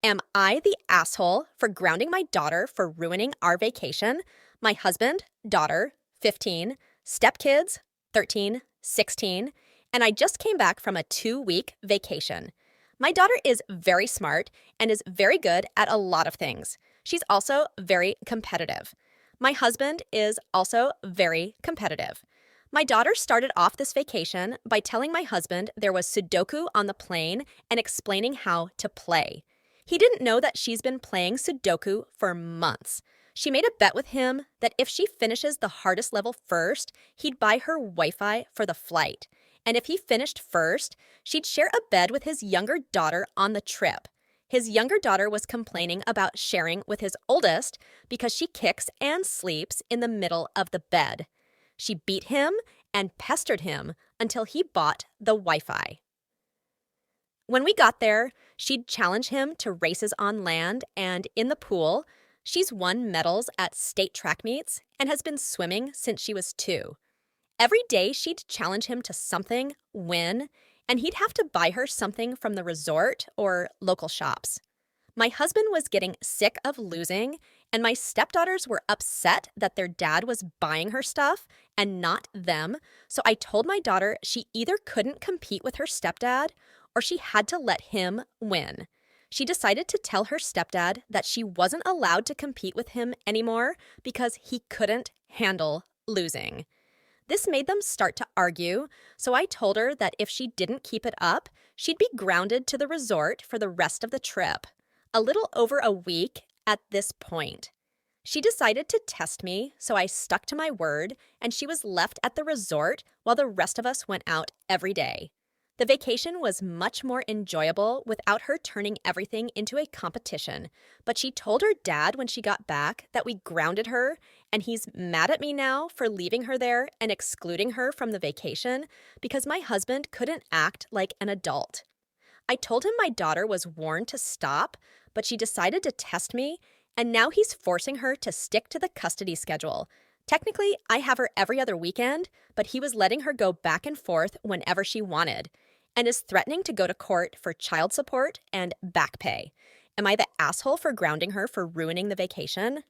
Am I the asshole for grounding my daughter for ruining our vacation? My husband, daughter, 15, stepkids, 13, 16, and I just came back from a 2-week vacation. My daughter is very smart and is very good at a lot of things. She's also very competitive. My husband is also very competitive. My daughter started off this vacation by telling my husband there was Sudoku on the plane and explaining how to play. He didn't know that she's been playing Sudoku for months. She made a bet with him that if she finishes the hardest level first, he'd buy her Wi-Fi for the flight. And if he finished first, she'd share a bed with his younger daughter on the trip. His younger daughter was complaining about sharing with his oldest because she kicks and sleeps in the middle of the bed. She beat him and pestered him until he bought the Wi-Fi. When we got there, she'd challenge him to races on land and in the pool. She's won medals at state track meets and has been swimming since she was 2. Every day she'd challenge him to something, win, and he'd have to buy her something from the resort or local shops. My husband was getting sick of losing, and my stepdaughters were upset that their dad was buying her stuff and not them, so I told my daughter she either couldn't compete with her stepdad or she had to let him win. She decided to tell her stepdad that she wasn't allowed to compete with him anymore because he couldn't handle losing. This made them start to argue, so I told her that if she didn't keep it up, she'd be grounded to the resort for the rest of the trip. A little over a week at this point. She decided to test me, so I stuck to my word, and she was left at the resort while the rest of us went out every day. The vacation was much more enjoyable without her turning everything into a competition, but she told her dad when she got back that we grounded her, and he's mad at me now for leaving her there and excluding her from the vacation because my husband couldn't act like an adult. I told him my daughter was warned to stop, but she decided to test me, and now he's forcing her to stick to the custody schedule. Technically, I have her every other weekend, but he was letting her go back and forth whenever she wanted, and is threatening to go to court for child support and back pay. Am I the asshole for grounding her for ruining the vacation?